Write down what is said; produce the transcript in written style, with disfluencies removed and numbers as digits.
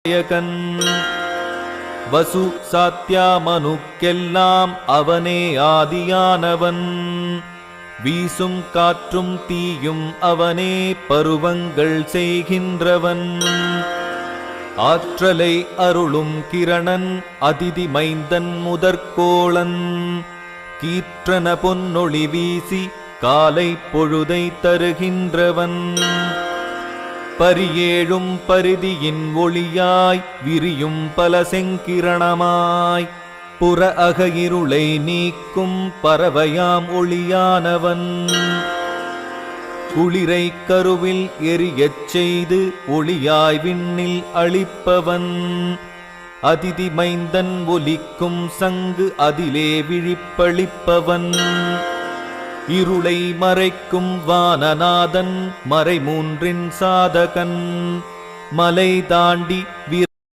நாயகன் வசு சாத்யாமனுக்கெல்லாம் அவனே ஆதியானவன். வீசும் காற்றும் தீயும் அவனே பருவங்கள் செய்கின்றவன். ஆற்றலை அருளும் கிரணன் அதிதி மைந்தன் முதற்கோளன். கீற்றன பொன்னொளி வீசி காலை பொழுதை தருகின்றவன். பரியேழும் பரிதியின் ஒளியாய் விரியும் பல செங்கிரணமாய் புற அக இருளை நீக்கும் பறவையாம் ஒளியானவன். குளிரை கருவில் எரியச் செய்து ஒளியாய் விண்ணில் அளிப்பவன். அதிதி மைந்தன் ஒலிக்கும் சங்கு அதிலே விழிப்பளிப்பவன். இருளை மறைக்கும் வானநாதன் மறைமூன்றின் சாதகன். மலை தாண்டி